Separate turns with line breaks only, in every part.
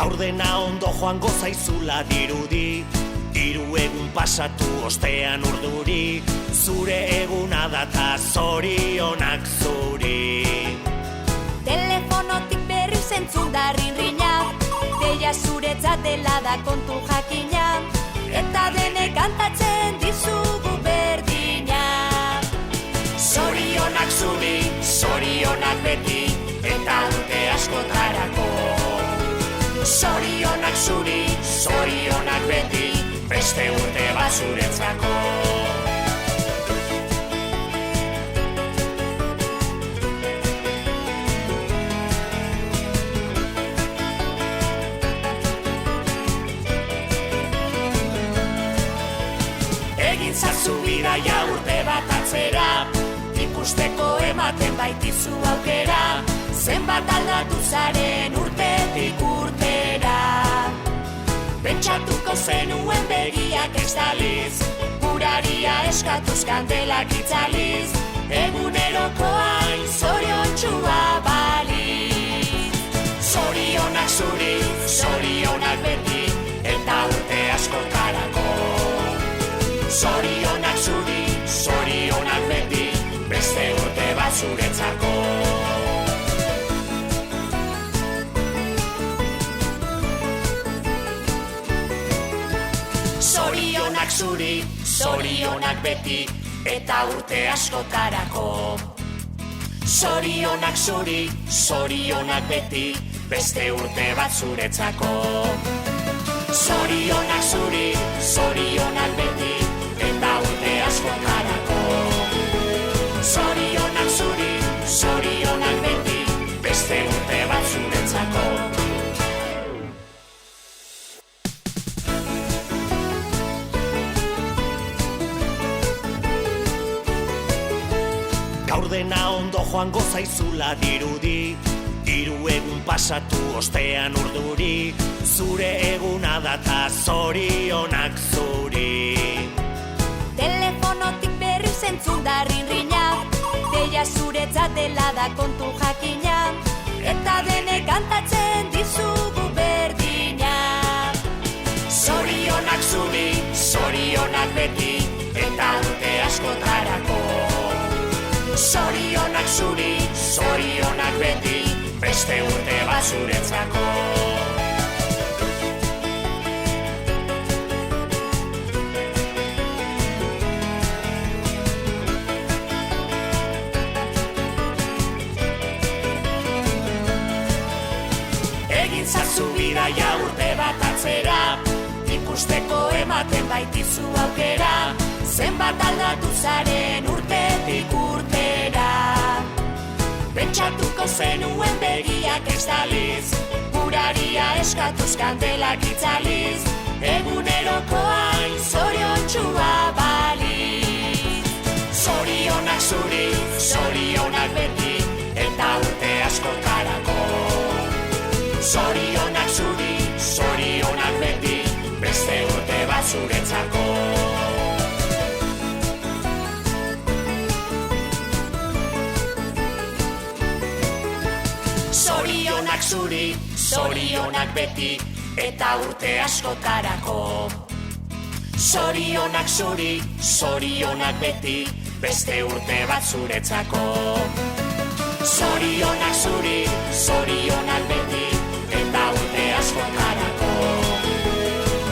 Gaur dena ondo joango zaizula dirudi, hiru egun pasatu ostean urduri, zure eguna data zorionak zuri.
Telefonotik berri zentzun da rinrina, deia zuretzat dela da kontu jakina, eta denek kantatzen dizugu berdina.
Zorionak zuri, zorionak beti, eta urte askotarako. Zorionak zuri, zorionak beti, beste urte bat zuretzako. Egin zazu bidaia urte bat atzera, ikusteko ematen baitizu aukera, zenbat aldatu zaren urtetik urtera. Pentsatuko zenuen begiak estaliz, guraria eskatuz kandelak itzaliz, eguneroko hain zoriontxua baliz. Zorionak zuri, zorionak beti, eta urte askotarako. Zorionak zuri, zorionak beti, beste urte bat zuretzako. Zorionak zuri, zorionak beti, eta urte askotarako. Zorionak zuri, zorionak beti, beste urte bat zuretzako. Zorionak zuri, zorionak beti, eta urte askotarako. Zorionak zuri, zorionak beti, beste urte bat zuretzako. Gaur dena ondo joango zaizula dirudi, hiru egun pasatu ostean urduri, zure eguna data zorionak zuri.
Telefonotik berri zentzun da rinrina, deia zuretzat dela da kontu jakina, eta denek kantatzen dizugu berdina.
Zorionak zuri, zorionak beti, eta urte askotarako. Zorionak zuri, zorionak beti, beste urte bat zuretzako. Egin zazu bidaia urte bat atzera, ikusteko ematen baitizu aukera, zenbat aldatu zaren urtetik urtera. Pentsatuko zenuen begiak estaliz, guraria eskatuz kandelak itzaliz, eguneroko hain zoriontxua baliz. Zorionak zuri, zorionak beti, eta urte askotarako. Zorionak zuri, zorionak beti, beste urte bat zuretzako. Zorionak zuri, zorionak beti, eta urte askotarako. Zorionak zuri, zorionak beti, beste urte bat zuretzako. Zorionak zuri, zorionak beti, eta urte askotarako.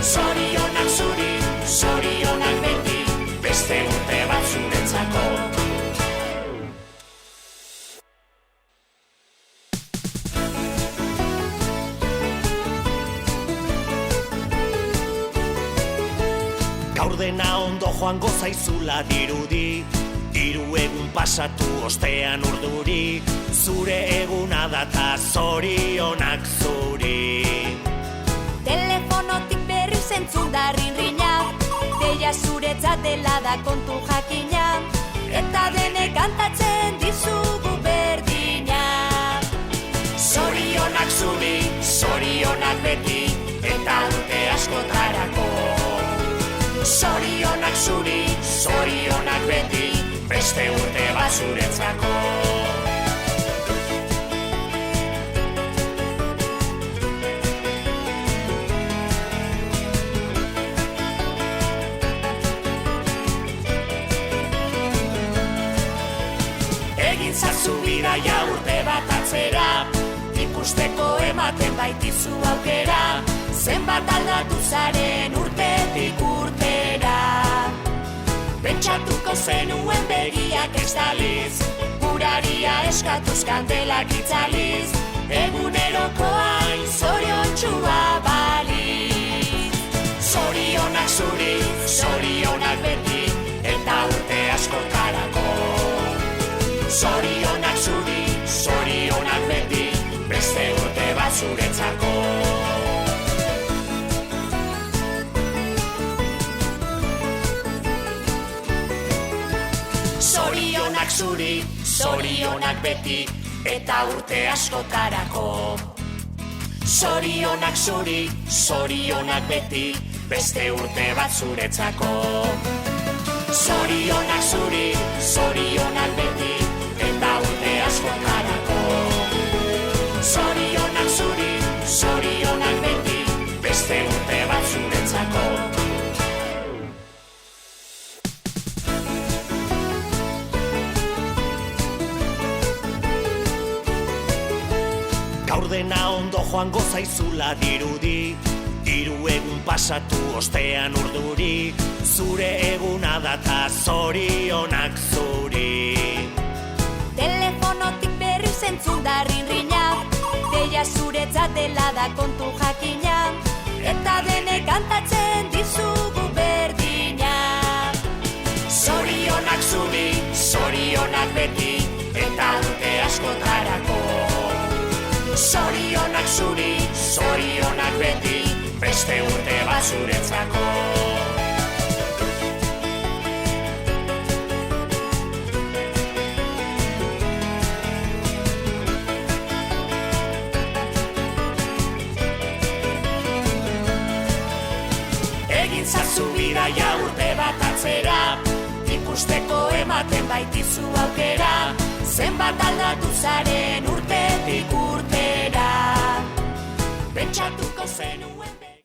Zorionak zuri, zorionak beti, beste urte bat zuretzako. Gaur dena ondo joango zaizula dirudi, hiru egun pasatu ostean urduri, zure eguna data zorionak zuri.
Telefonotik berri zentzun da rinrina, deia zuretzat dela da kontu jakina, eta denek kantatzen dizugu berdina.
Zorionak zuri, zorionak beti, eta urte askotarako. Zorionak zuri, zorionak beti, beste urte bat zuretzako. zazu bidaia urte bat atzera, ikusteko ematen baitizu aukera, zenbat aldatu zaren urtetik urtera. Pentsatuko zenuen begiak estaliz, uraria eskatuz kandelak itzaliz, egunerokoain zoriontsua baliz. Zorionak zuri, zorionak beti, eta urte askotarako. Zorionak zuri, zorionak beti, beste urte bat zuretzako. Zorionak zuri, zorionak beti, eta urte askotarako. Zorionak zuri, zorionak beti, beste urte bat zuretzako. Zorionak zuri, zorionak beti, eta urte askotarako. Zorionak zuri, zorionak beti, beste urte bat zuretzako. Gaur dena ondo joango zaizula dirudi, 3 egun pasatu ostean urduri, zure eguna data zorionak zuri.
Telefonotik berriz entzun da rinrina, deia zuretzat dela da kontu jakina, eta denek kantatzen dizugu berdina.
Zorionak zuri, zorionak beti, eta urte askotarako. Zorionak zuri, zorionak beti, beste urte bat zuretzako. Egin zazu bidaia urte bat atzera, ikusteko ematen baitizu aukera, zenbat aldatu zaren urtetik urtera. Pentsatuko zenuen